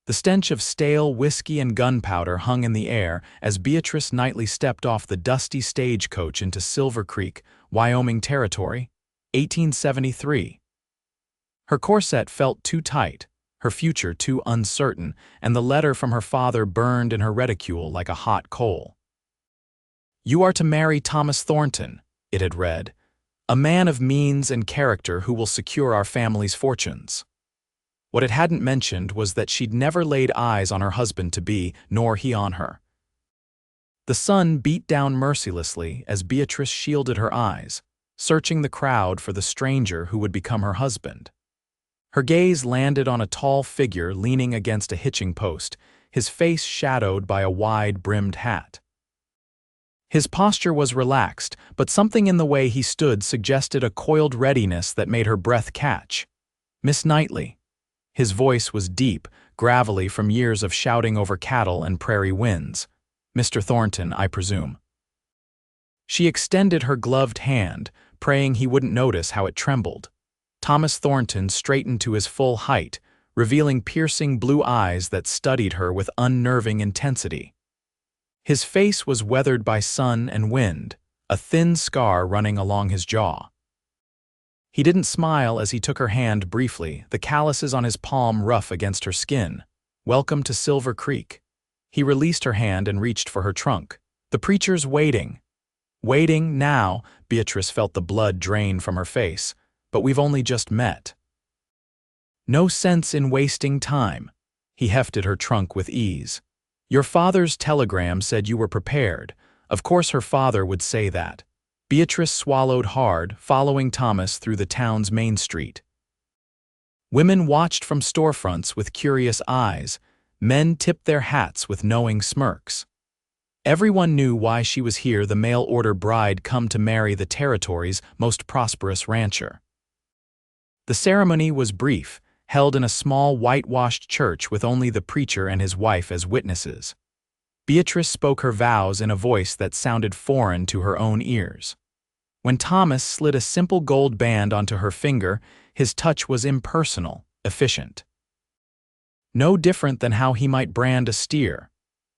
The stench of stale whiskey and gunpowder hung in the air as Beatrice Knightley stepped off the dusty stagecoach into Silvercreek, Wyoming Territory, 1873. Her corset felt too tight, her future too uncertain, and the letter from her father burned in her reticule like a hot coal. "You are to marry Thomas Thornton," it had read, "a man of means and character who will secure our family's fortunes." What it hadn't mentioned was that she'd never laid eyes on her husband-to-be, nor he on her. The sun beat down mercilessly as Beatrice shielded her eyes, searching the crowd for the stranger who would become her husband. Her gaze landed on a tall figure leaning against a hitching post, his face shadowed by a wide-brimmed hat. His posture was relaxed, but something in the way he stood suggested a coiled readiness that made her breath catch. "Miss Knightley." His voice was deep, gravelly from years of shouting over cattle and prairie winds. "Mr. Thornton, I presume." She extended her gloved hand, praying he wouldn't notice how it trembled. Thomas Thornton straightened to his full height, revealing piercing blue eyes that studied her with unnerving intensity. His face was weathered by sun and wind, a thin scar running along his jaw. He didn't smile as he took her hand briefly, the calluses on his palm rough against her skin. "Welcome to Silvercreek." He released her hand and reached for her trunk. "The preacher's waiting." "Waiting now," Beatrice felt the blood drain from her face. "But we've only just met." "No sense in wasting time." He hefted her trunk with ease. "Your father's telegram said you were prepared." Of course her father would say that. Beatrice swallowed hard, following Thomas through the town's main street. Women watched from storefronts with curious eyes. Men tipped their hats with knowing smirks. Everyone knew why she was here, the mail-order bride come to marry the territory's most prosperous rancher. The ceremony was brief, held in a small whitewashed church with only the preacher and his wife as witnesses. Beatrice spoke her vows in a voice that sounded foreign to her own ears. When Thomas slid a simple gold band onto her finger, his touch was impersonal, efficient. No different than how he might brand a steer.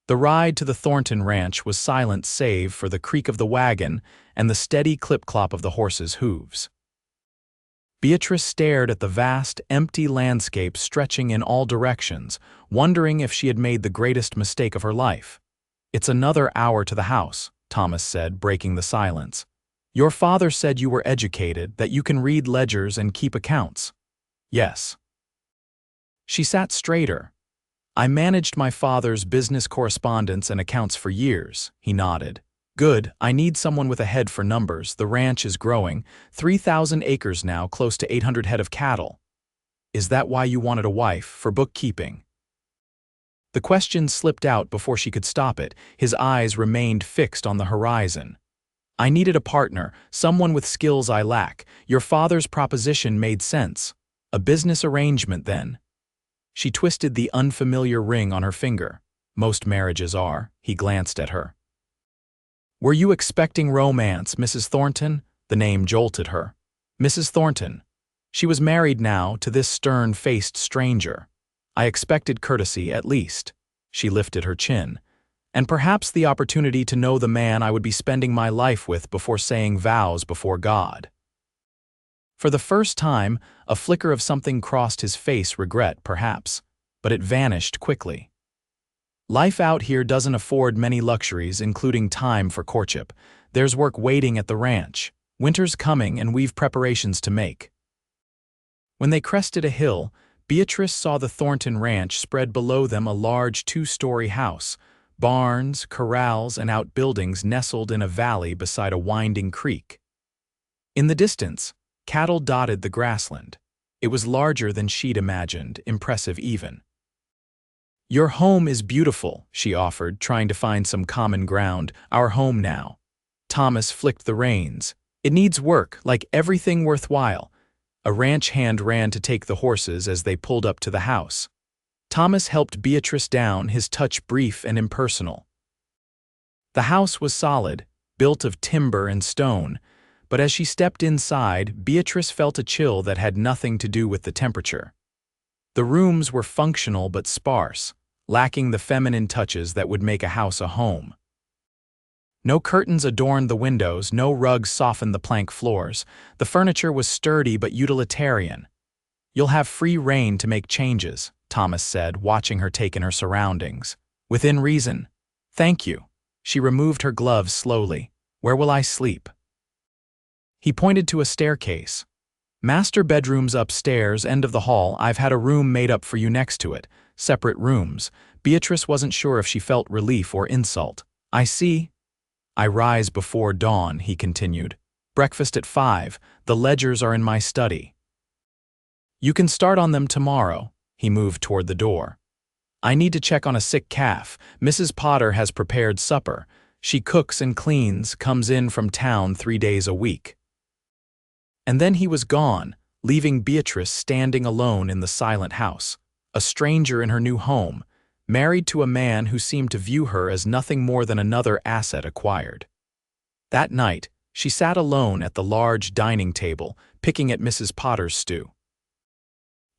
The ride to the Thornton ranch was silent save for the creak of the wagon and the steady clip-clop of the horses' hooves. Beatrice stared at the vast, empty landscape stretching in all directions, wondering if she had made the greatest mistake of her life. "It's another hour to the house," Thomas said, breaking the silence. "Your father said you were educated, that you can read ledgers and keep accounts." "Yes." She sat straighter. "I managed my father's business correspondence and accounts for years," he nodded. "Good, I need someone with a head for numbers. The ranch is growing, 3,000 acres now, close to 800 head of cattle." "Is that why you wanted a wife, for bookkeeping?" The question slipped out before she could stop it. His eyes remained fixed on the horizon. "I needed a partner, someone with skills I lack. Your father's proposition made sense. A business arrangement, then." She twisted the unfamiliar ring on her finger. "Most marriages are." He glanced at her. "Were you expecting romance, Mrs. Thornton?" The name jolted her. Mrs. Thornton. She was married now to this stern-faced stranger. "I expected courtesy, at least." She lifted her chin. "And perhaps the opportunity to know the man I would be spending my life with before saying vows before God." For the first time, a flicker of something crossed his face, regret, perhaps, but it vanished quickly. Life out here doesn't afford many luxuries, including time for courtship. There's work waiting at the ranch. Winter's coming and we've preparations to make. When they crested a hill, Beatrice saw the Thornton ranch spread below them, a large two-story house. Barns, corrals, and outbuildings nestled in a valley beside a winding creek. In the distance, cattle dotted the grassland. It was larger than she'd imagined, impressive even. "Your home is beautiful," she offered, trying to find some common ground. "Our home now." Thomas flicked the reins. "It needs work, like everything worthwhile." A ranch hand ran to take the horses as they pulled up to the house. Thomas helped Beatrice down, his touch brief and impersonal. The house was solid, built of timber and stone, but as she stepped inside, Beatrice felt a chill that had nothing to do with the temperature. The rooms were functional but sparse, lacking the feminine touches that would make a house a home. No curtains adorned the windows, no rugs softened the plank floors. The furniture was sturdy but utilitarian. "You'll have free rein to make changes," Thomas said, watching her take in her surroundings. "Within reason." "Thank you." She removed her gloves slowly. "Where will I sleep?" He pointed to a staircase. "Master bedroom's upstairs, end of the hall. I've had a room made up for you next to it. Separate rooms." Beatrice wasn't sure if she felt relief or insult. "I see." "I rise before dawn," he continued. "Breakfast at 5. The ledgers are in my study." "You can start on them tomorrow." He moved toward the door. "I need to check on a sick calf. Mrs. Potter has prepared supper. She cooks and cleans, comes in from town 3 days a week." And then he was gone, leaving Beatrice standing alone in the silent house, a stranger in her new home, married to a man who seemed to view her as nothing more than another asset acquired. That night, she sat alone at the large dining table, picking at Mrs. Potter's stew.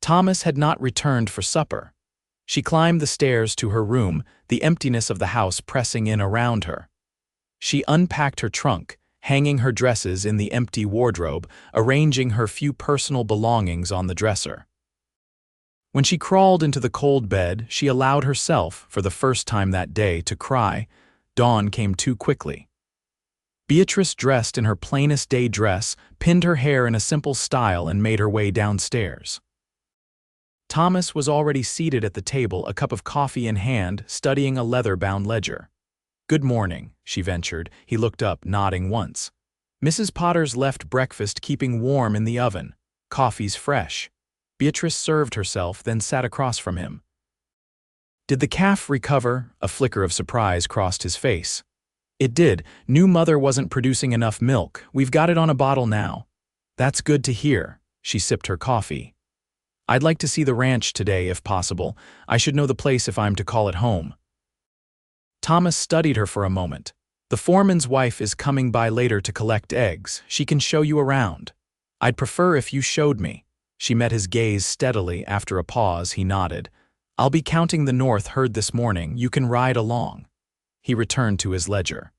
Thomas had not returned for supper. She climbed the stairs to her room, the emptiness of the house pressing in around her. She unpacked her trunk, hanging her dresses in the empty wardrobe, arranging her few personal belongings on the dresser. When she crawled into the cold bed, she allowed herself, for the first time that day, to cry. Dawn came too quickly. Beatrice, dressed in her plainest day dress, pinned her hair in a simple style and made her way downstairs. Thomas was already seated at the table, a cup of coffee in hand, studying a leather-bound ledger. "Good morning," she ventured. He looked up, nodding once. "Mrs. Potter's left breakfast keeping warm in the oven. Coffee's fresh." Beatrice served herself, then sat across from him. "Did the calf recover?" A flicker of surprise crossed his face. "It did. New mother wasn't producing enough milk. We've got it on a bottle now." "That's good to hear." She sipped her coffee. "I'd like to see the ranch today, if possible. I should know the place if I'm to call it home." Thomas studied her for a moment. "The foreman's wife is coming by later to collect eggs. She can show you around." "I'd prefer if you showed me." She met his gaze steadily. After a pause, he nodded. "I'll be counting the north herd this morning. You can ride along." He returned to his ledger.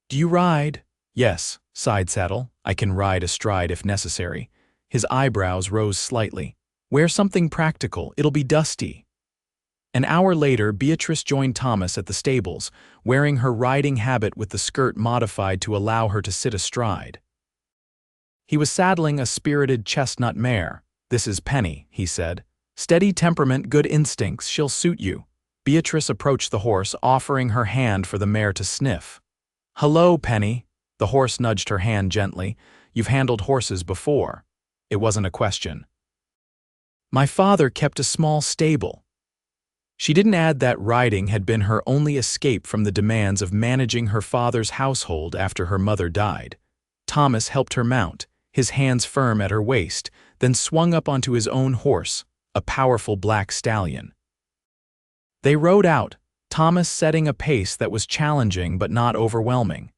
"Do you ride?" "Yes, side saddle. I can ride astride if necessary." His eyebrows rose slightly. "Wear something practical. It'll be dusty." An hour later, Beatrice joined Thomas at the stables, wearing her riding habit with the skirt modified to allow her to sit astride. He was saddling a spirited chestnut mare. "This is Penny," he said. "Steady temperament, good instincts, she'll suit you." Beatrice approached the horse, offering her hand for the mare to sniff. "Hello, Penny." The horse nudged her hand gently. "You've handled horses before." It wasn't a question. "My father kept a small stable." She didn't add that riding had been her only escape from the demands of managing her father's household after her mother died. Thomas helped her mount, his hands firm at her waist, then swung up onto his own horse, a powerful black stallion. They rode out, Thomas setting a pace that was challenging but not overwhelming.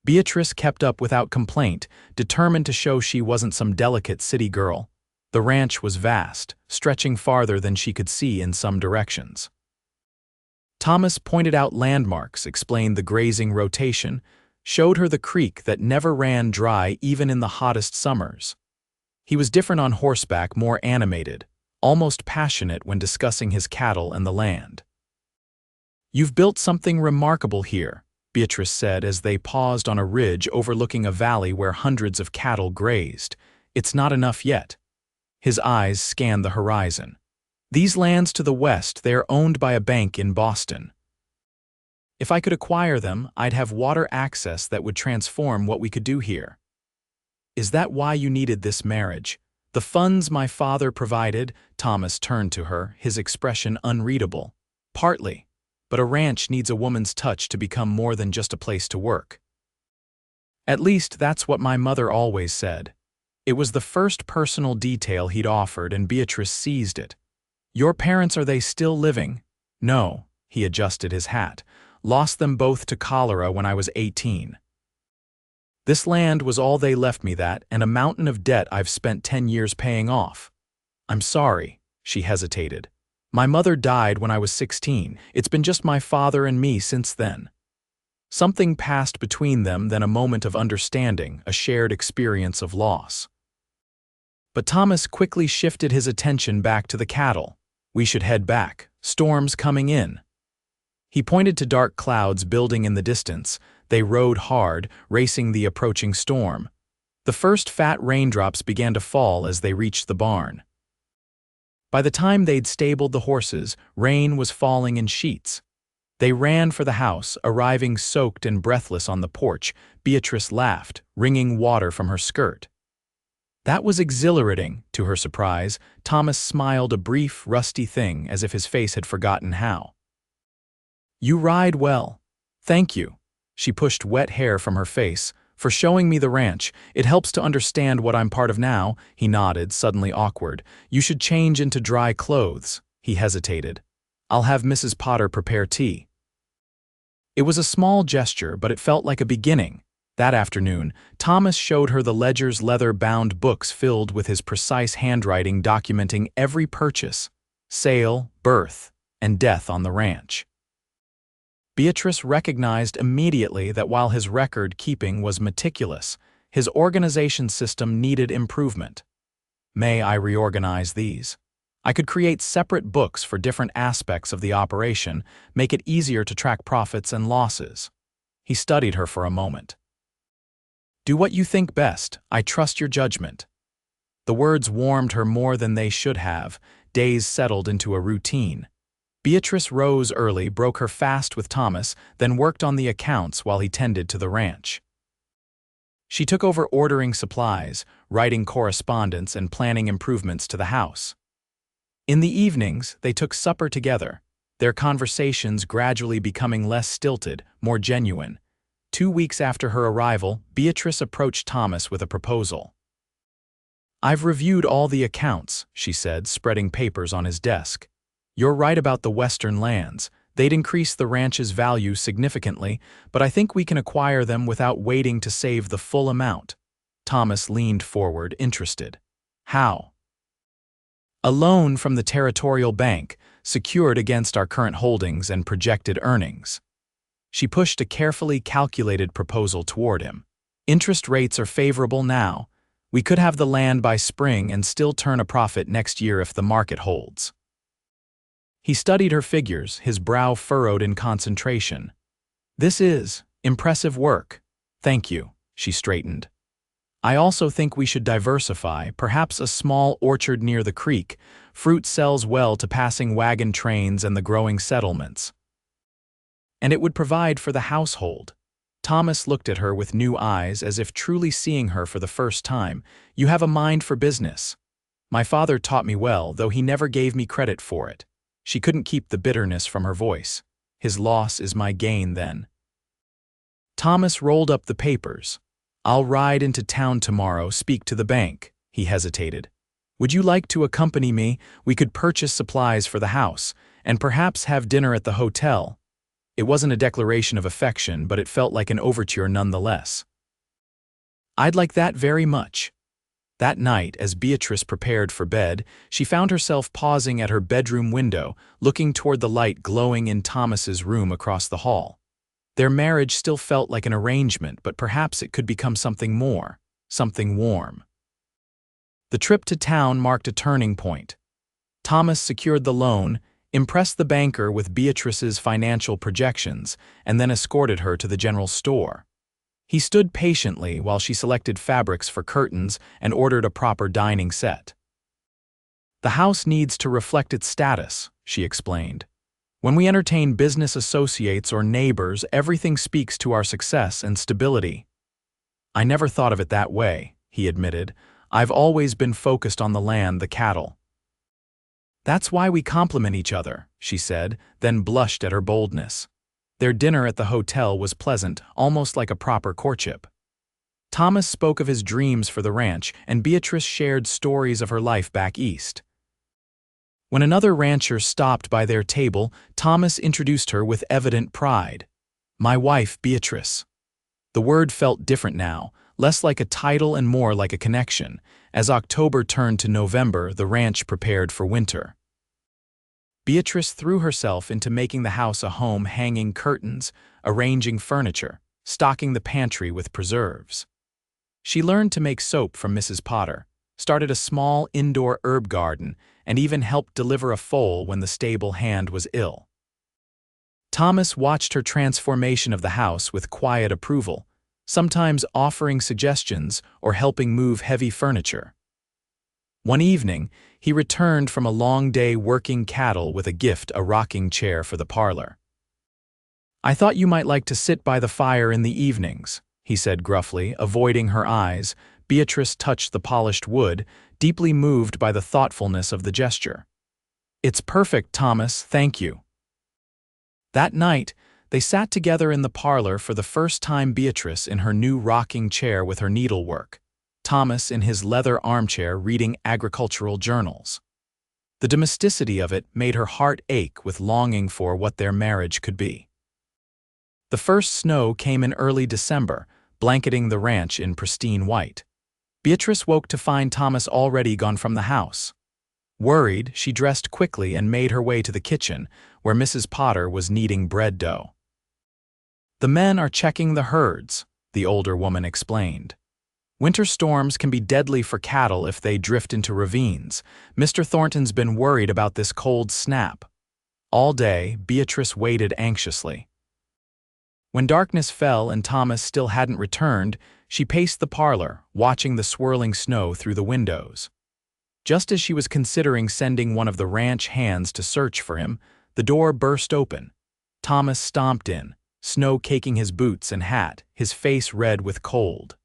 Beatrice kept up without complaint, determined to show she wasn't some delicate city girl. The ranch was vast, stretching farther than she could see in some directions. Thomas pointed out landmarks, explained the grazing rotation, showed her the creek that never ran dry even in the hottest summers. He was different on horseback, more animated, almost passionate when discussing his cattle and the land. "You've built something remarkable here," Beatrice said as they paused on a ridge overlooking a valley where hundreds of cattle grazed. "It's not enough yet." His eyes scanned the horizon. "These lands to the west, they are owned by a bank in Boston. If I could acquire them, I'd have water access that would transform what we could do here." "Is that why you needed this marriage?" "The funds my father provided," Thomas turned to her, his expression unreadable. "Partly. But a ranch needs a woman's touch to become more than just a place to work." "At least that's what my mother always said." It was the first personal detail he'd offered, and Beatrice seized it. "Your parents, are they still living?" "No," he adjusted his hat. "Lost them both to cholera when I was 18. This land was all they left me, that, and a mountain of debt I've spent 10 years paying off." "I'm sorry." she hesitated. My mother died when I was 16. It's been just my father and me since then. Something passed between them, then a moment of understanding, a shared experience of loss. But Thomas quickly shifted his attention back to the cattle. We should head back. Storm's coming in. He pointed to dark clouds building in the distance. They rode hard, racing the approaching storm. The first fat raindrops began to fall as they reached the barn. By the time they'd stabled the horses, rain was falling in sheets. They ran for the house, arriving soaked and breathless on the porch. Beatrice laughed, wringing water from her skirt. That was exhilarating, to her surprise. Thomas smiled, a brief, rusty thing, as if his face had forgotten how. You ride well. Thank you. She pushed wet hair from her face. For showing me the ranch. It helps to understand what I'm part of now. He nodded, suddenly awkward. You should change into dry clothes. He hesitated. I'll have Mrs. Potter prepare tea. It was a small gesture, but it felt like a beginning. That afternoon, Thomas showed her the ledger's leather-bound books filled with his precise handwriting documenting every purchase, sale, birth, and death on the ranch. Beatrice recognized immediately that while his record-keeping was meticulous, his organization system needed improvement. May I reorganize these? I could create separate books for different aspects of the operation, make it easier to track profits and losses. He studied her for a moment. Do what you think best. I trust your judgment. The words warmed her more than they should have. Days settled into a routine. Beatrice rose early, broke her fast with Thomas, then worked on the accounts while he tended to the ranch. She took over ordering supplies, writing correspondence, and planning improvements to the house. In the evenings, they took supper together, their conversations gradually becoming less stilted, more genuine. 2 weeks after her arrival, Beatrice approached Thomas with a proposal. I've reviewed all the accounts, she said, spreading papers on his desk. You're right about the western lands. They'd increase the ranch's value significantly, but I think we can acquire them without waiting to save the full amount. Thomas leaned forward, interested. How? A loan from the Territorial Bank, secured against our current holdings and projected earnings. She pushed a carefully calculated proposal toward him. Interest rates are favorable now. We could have the land by spring and still turn a profit next year if the market holds. He studied her figures, his brow furrowed in concentration. This is impressive work. Thank you, she straightened. I also think we should diversify, perhaps a small orchard near the creek. Fruit sells well to passing wagon trains and the growing settlements. And it would provide for the household. Thomas looked at her with new eyes, as if truly seeing her for the first time. You have a mind for business. My father taught me well, though he never gave me credit for it. She couldn't keep the bitterness from her voice. His loss is my gain, then. Thomas rolled up the papers. I'll ride into town tomorrow, speak to the bank. He hesitated. Would you like to accompany me? We could purchase supplies for the house, and perhaps have dinner at the hotel. It wasn't a declaration of affection, but it felt like an overture nonetheless. I'd like that very much. That night, as Beatrice prepared for bed, she found herself pausing at her bedroom window, looking toward the light glowing in Thomas's room across the hall. Their marriage still felt like an arrangement, but perhaps it could become something more, something warm. The trip to town marked a turning point. Thomas secured the loan, impressed the banker with Beatrice's financial projections, and then escorted her to the general store. He stood patiently while she selected fabrics for curtains and ordered a proper dining set. The house needs to reflect its status, she explained. When we entertain business associates or neighbors, everything speaks to our success and stability. I never thought of it that way, he admitted. I've always been focused on the land, the cattle. That's why we complement each other, she said, then blushed at her boldness. Their dinner at the hotel was pleasant, almost like a proper courtship. Thomas spoke of his dreams for the ranch, and Beatrice shared stories of her life back east. When another rancher stopped by their table, Thomas introduced her with evident pride. My wife, Beatrice. The word felt different now, less like a title and more like a connection, As October turned to November, the ranch prepared for winter. Beatrice threw herself into making the house a home, hanging curtains, arranging furniture, stocking the pantry with preserves. She learned to make soap from Mrs. Potter, started a small indoor herb garden, and even helped deliver a foal when the stable hand was ill. Thomas watched her transformation of the house with quiet approval, sometimes offering suggestions or helping move heavy furniture. One evening, he returned from a long day working cattle with a gift, a rocking chair for the parlor. "I thought you might like to sit by the fire in the evenings," he said gruffly, avoiding her eyes. Beatrice touched the polished wood, deeply moved by the thoughtfulness of the gesture. "It's perfect, Thomas, thank you." That night, they sat together in the parlor for the first time, Beatrice in her new rocking chair with her needlework, Thomas in his leather armchair reading agricultural journals. The domesticity of it made her heart ache with longing for what their marriage could be. The first snow came in early December, blanketing the ranch in pristine white. Beatrice woke to find Thomas already gone from the house. Worried, she dressed quickly and made her way to the kitchen, where Mrs. Potter was kneading bread dough. "The men are checking the herds," the older woman explained. "Winter storms can be deadly for cattle if they drift into ravines. Mr. Thornton's been worried about this cold snap." All day, Beatrice waited anxiously. When darkness fell and Thomas still hadn't returned, she paced the parlor, watching the swirling snow through the windows. Just as she was considering sending one of the ranch hands to search for him, the door burst open. Thomas stomped in, snow caking his boots and hat, his face red with cold.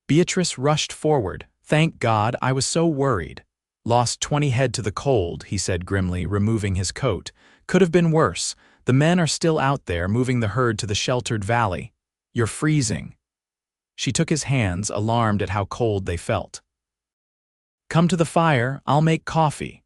Beatrice rushed forward. "Thank God, I was so worried." "Lost 20 head to the cold," he said grimly, removing his coat. "Could have been worse. The men are still out there, moving the herd to the sheltered valley. You're freezing." She took his hands, alarmed at how cold they felt. "Come to the fire, I'll make coffee."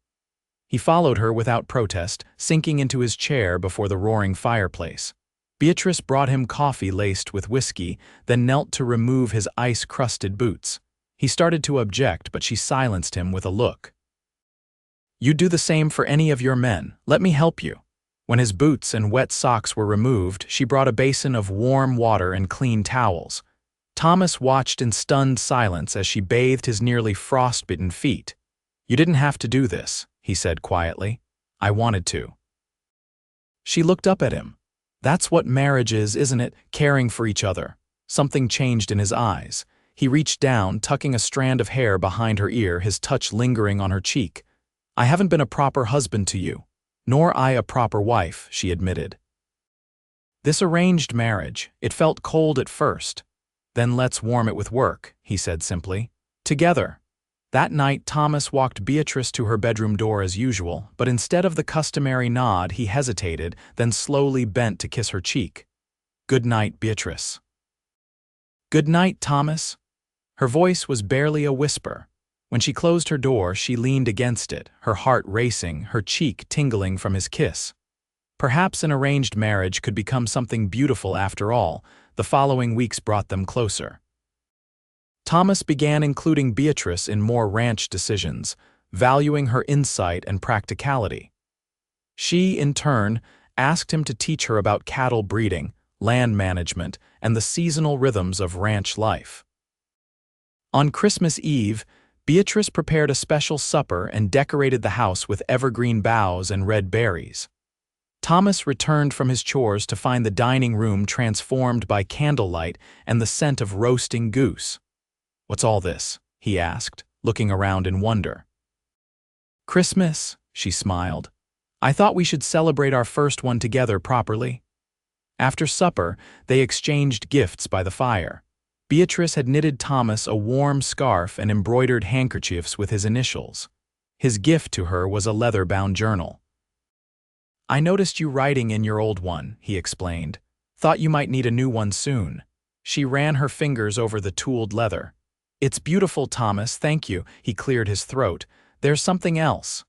He followed her without protest, sinking into his chair before the roaring fireplace. Beatrice brought him coffee laced with whiskey, then knelt to remove his ice-crusted boots. He started to object, but she silenced him with a look. "You do the same for any of your men. Let me help you." When his boots and wet socks were removed, she brought a basin of warm water and clean towels. Thomas watched in stunned silence as she bathed his nearly frostbitten feet. "You didn't have to do this," he said quietly. "I wanted to." She looked up at him. "That's what marriage is, isn't it? Caring for each other." Something changed in his eyes. He reached down, tucking a strand of hair behind her ear, his touch lingering on her cheek. "I haven't been a proper husband to you. Nor I a proper wife," she admitted. "This arranged marriage, it felt cold at first. Then let's warm it with work," he said simply. "Together." That night, Thomas walked Beatrice to her bedroom door as usual, but instead of the customary nod, he hesitated, then slowly bent to kiss her cheek. "Good night, Beatrice." "Good night, Thomas." Her voice was barely a whisper. When she closed her door, she leaned against it, her heart racing, her cheek tingling from his kiss. Perhaps an arranged marriage could become something beautiful after all. The following weeks brought them closer. Thomas began including Beatrice in more ranch decisions, valuing her insight and practicality. She, in turn, asked him to teach her about cattle breeding, land management, and the seasonal rhythms of ranch life. On Christmas Eve, Beatrice prepared a special supper and decorated the house with evergreen boughs and red berries. Thomas returned from his chores to find the dining room transformed by candlelight and the scent of roasting goose. "What's all this?" he asked, looking around in wonder. "Christmas," she smiled. "I thought we should celebrate our first one together properly." After supper, they exchanged gifts by the fire. Beatrice had knitted Thomas a warm scarf and embroidered handkerchiefs with his initials. His gift to her was a leather-bound journal. "I noticed you writing in your old one," he explained. "Thought you might need a new one soon." She ran her fingers over the tooled leather. "It's beautiful, Thomas, thank you." He cleared his throat. "There's something else."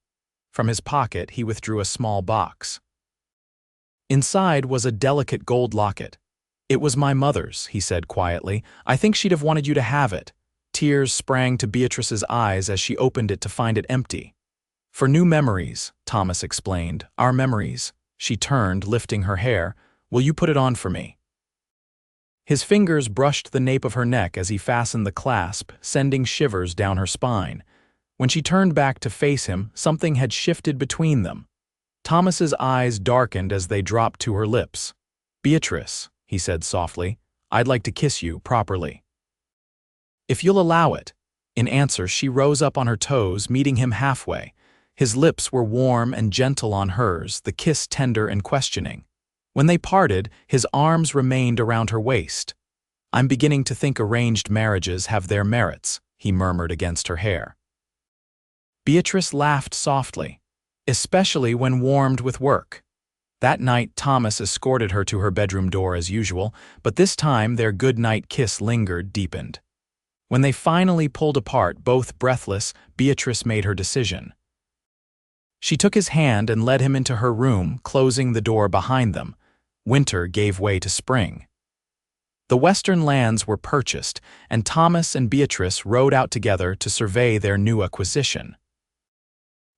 From his pocket, he withdrew a small box. Inside was a delicate gold locket. "It was my mother's," he said quietly. "I think she'd have wanted you to have it." Tears sprang to Beatrice's eyes as she opened it to find it empty. "For new memories," Thomas explained. "Our memories." She turned, lifting her hair. "Will you put it on for me?" His fingers brushed the nape of her neck as he fastened the clasp, sending shivers down her spine. When she turned back to face him, something had shifted between them. Thomas's eyes darkened as they dropped to her lips. "Beatrice," he said softly, "I'd like to kiss you properly." "If you'll allow it." In answer, she rose up on her toes, meeting him halfway. His lips were warm and gentle on hers, the kiss tender and questioning. When they parted, his arms remained around her waist. "I'm beginning to think arranged marriages have their merits," he murmured against her hair. Beatrice laughed softly, especially when warmed with work. That night, Thomas escorted her to her bedroom door as usual, but this time their good-night kiss lingered, deepened. When they finally pulled apart, both breathless, Beatrice made her decision. She took his hand and led him into her room, closing the door behind them. Winter gave way to spring. The western lands were purchased, and Thomas and Beatrice rode out together to survey their new acquisition.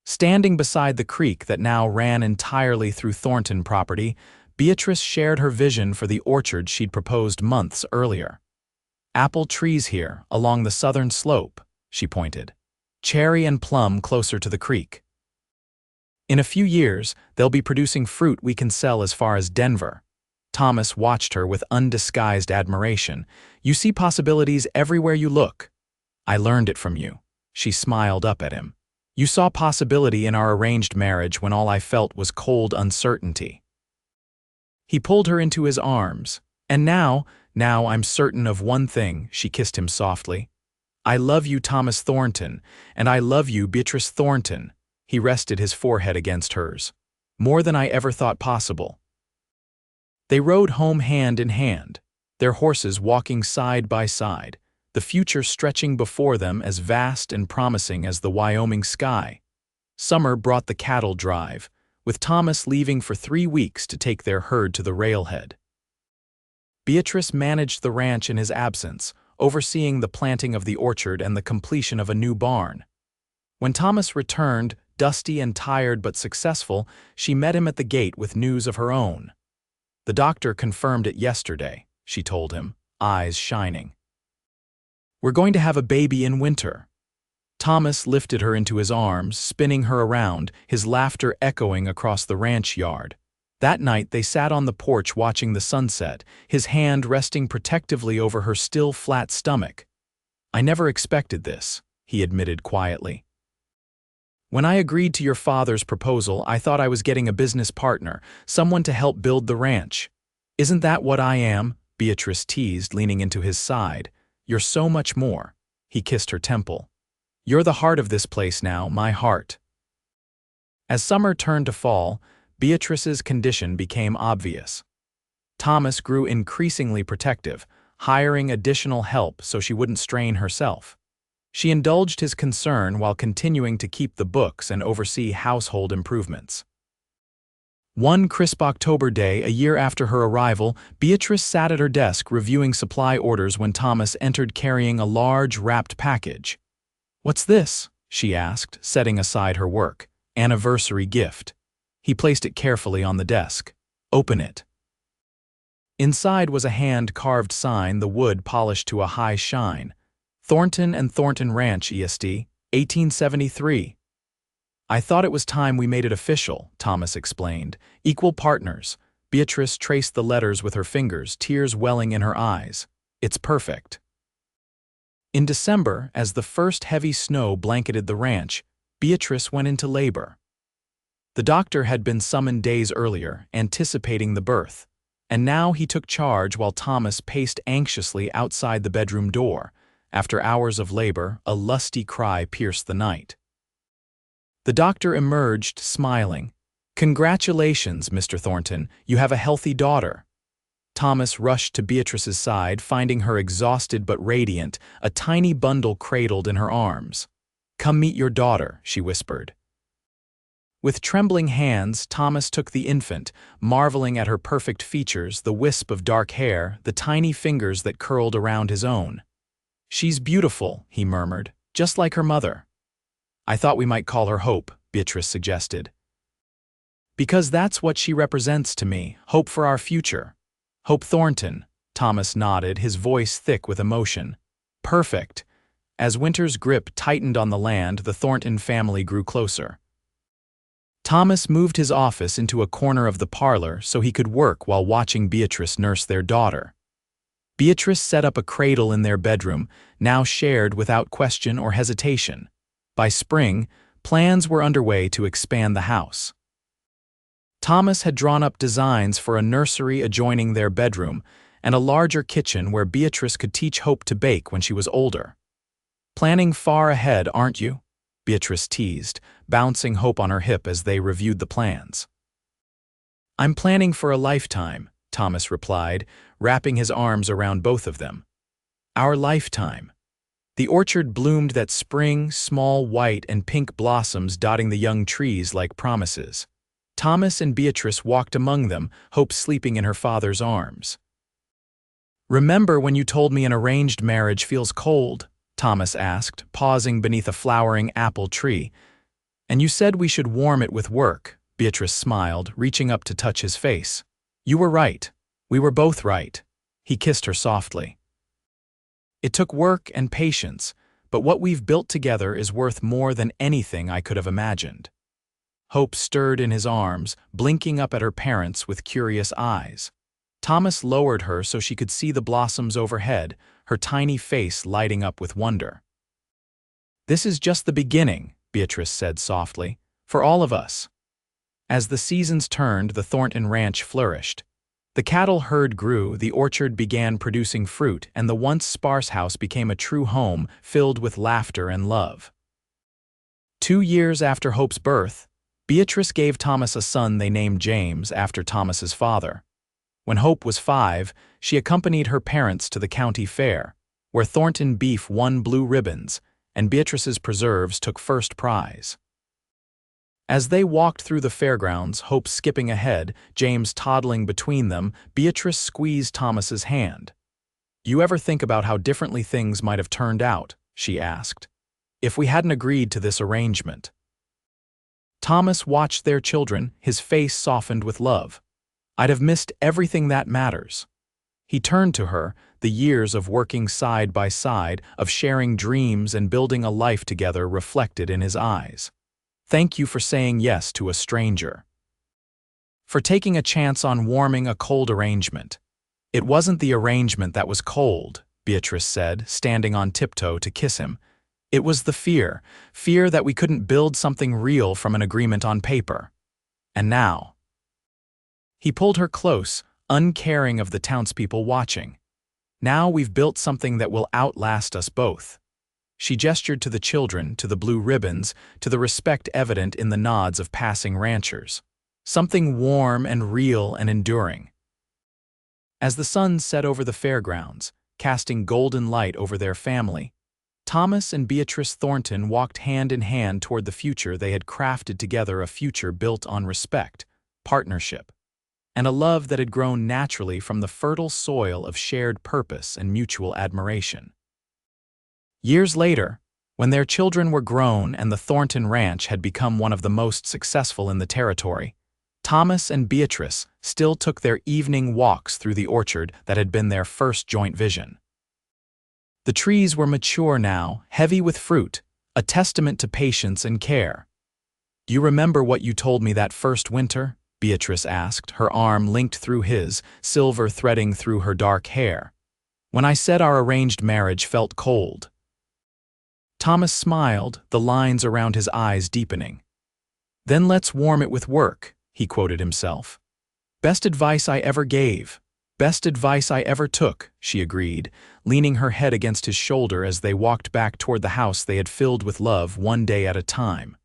Standing beside the creek that now ran entirely through Thornton property, Beatrice shared her vision for the orchard she'd proposed months earlier. "Apple trees here, along the southern slope," she pointed. "Cherry and plum closer to the creek. In a few years, they'll be producing fruit we can sell as far as Denver." Thomas watched her with undisguised admiration. "You see possibilities everywhere you look." "I learned it from you." She smiled up at him. "You saw possibility in our arranged marriage when all I felt was cold uncertainty." He pulled her into his arms. "And now I'm certain of one thing," she kissed him softly. "I love you, Thomas Thornton, and I love you, Beatrice Thornton." He rested his forehead against hers. "More than I ever thought possible." They rode home hand in hand, their horses walking side by side, the future stretching before them as vast and promising as the Wyoming sky. Summer brought the cattle drive, with Thomas leaving for 3 weeks to take their herd to the railhead. Beatrice managed the ranch in his absence, overseeing the planting of the orchard and the completion of a new barn. When Thomas returned, dusty and tired but successful, she met him at the gate with news of her own. "The doctor confirmed it yesterday," she told him, eyes shining. "We're going to have a baby in winter." Thomas lifted her into his arms, spinning her around, his laughter echoing across the ranch yard. That night they sat on the porch watching the sunset, his hand resting protectively over her still flat stomach. "I never expected this," he admitted quietly. "When I agreed to your father's proposal, I thought I was getting a business partner, someone to help build the ranch." "Isn't that what I am?" Beatrice teased, leaning into his side. "You're so much more." He kissed her temple. "You're the heart of this place now, my heart." As summer turned to fall, Beatrice's condition became obvious. Thomas grew increasingly protective, hiring additional help so she wouldn't strain herself. She indulged his concern while continuing to keep the books and oversee household improvements. One crisp October day, a year after her arrival, Beatrice sat at her desk reviewing supply orders when Thomas entered carrying a large, wrapped package. "What's this?" she asked, setting aside her work. "Anniversary gift." He placed it carefully on the desk. "Open it." Inside was a hand-carved sign, the wood polished to a high shine. "Thornton and Thornton Ranch, ESD, 1873. "I thought it was time we made it official," Thomas explained. "Equal partners." Beatrice traced the letters with her fingers, tears welling in her eyes. "It's perfect." In December, as the first heavy snow blanketed the ranch, Beatrice went into labor. The doctor had been summoned days earlier, anticipating the birth, and now he took charge while Thomas paced anxiously outside the bedroom door. After hours of labor, a lusty cry pierced the night. The doctor emerged, smiling. "Congratulations, Mr. Thornton, you have a healthy daughter." Thomas rushed to Beatrice's side, finding her exhausted but radiant, a tiny bundle cradled in her arms. "Come meet your daughter," she whispered. With trembling hands, Thomas took the infant, marveling at her perfect features, the wisp of dark hair, the tiny fingers that curled around his own. "She's beautiful," he murmured, "just like her mother." "I thought we might call her Hope," Beatrice suggested. "Because that's what she represents to me, hope for our future." "Hope Thornton," Thomas nodded, his voice thick with emotion. "Perfect." As winter's grip tightened on the land, the Thornton family grew closer. Thomas moved his office into a corner of the parlor so he could work while watching Beatrice nurse their daughter. Beatrice set up a cradle in their bedroom, now shared without question or hesitation. By spring, plans were underway to expand the house. Thomas had drawn up designs for a nursery adjoining their bedroom and a larger kitchen where Beatrice could teach Hope to bake when she was older. "Planning far ahead, aren't you?" Beatrice teased, bouncing Hope on her hip as they reviewed the plans. "I'm planning for a lifetime," Thomas replied, wrapping his arms around both of them. "Our lifetime." The orchard bloomed that spring, small white and pink blossoms dotting the young trees like promises. Thomas and Beatrice walked among them, Hope sleeping in her father's arms. "Remember when you told me an arranged marriage feels cold?" Thomas asked, pausing beneath a flowering apple tree. "And you said we should warm it with work," Beatrice smiled, reaching up to touch his face. "You were right. We were both right." He kissed her softly. "It took work and patience, but what we've built together is worth more than anything I could have imagined." Hope stirred in his arms, blinking up at her parents with curious eyes. Thomas lowered her so she could see the blossoms overhead, her tiny face lighting up with wonder. "This is just the beginning," Beatrice said softly, "for all of us." As the seasons turned, the Thornton ranch flourished. The cattle herd grew, the orchard began producing fruit, and the once sparse house became a true home filled with laughter and love. 2 years after Hope's birth, Beatrice gave Thomas a son they named James after Thomas's father. When Hope was 5, she accompanied her parents to the county fair, where Thornton beef won blue ribbons and Beatrice's preserves took first prize. As they walked through the fairgrounds, Hope skipping ahead, James toddling between them, Beatrice squeezed Thomas's hand. "You ever think about how differently things might have turned out?" she asked. "If we hadn't agreed to this arrangement." Thomas watched their children, his face softened with love. "I'd have missed everything that matters." He turned to her, the years of working side by side, of sharing dreams and building a life together reflected in his eyes. "Thank you for saying yes to a stranger. For taking a chance on warming a cold arrangement." "It wasn't the arrangement that was cold," Beatrice said, standing on tiptoe to kiss him. "It was the fear that we couldn't build something real from an agreement on paper. And now." He pulled her close, uncaring of the townspeople watching. "Now we've built something that will outlast us both." She gestured to the children, to the blue ribbons, to the respect evident in the nods of passing ranchers. Something warm and real and enduring. As the sun set over the fairgrounds, casting golden light over their family, Thomas and Beatrice Thornton walked hand in hand toward the future they had crafted together, a future built on respect, partnership, and a love that had grown naturally from the fertile soil of shared purpose and mutual admiration. Years later, when their children were grown and the Thornton Ranch had become one of the most successful in the territory, Thomas and Beatrice still took their evening walks through the orchard that had been their first joint vision. The trees were mature now, heavy with fruit, a testament to patience and care. "Do you remember what you told me that first winter?" Beatrice asked, her arm linked through his, silver threading through her dark hair. "When I said our arranged marriage felt cold." Thomas smiled, the lines around his eyes deepening. "Then let's warm it with work," he quoted himself. "Best advice I ever gave. Best advice I ever took," she agreed, leaning her head against his shoulder as they walked back toward the house they had filled with love one day at a time.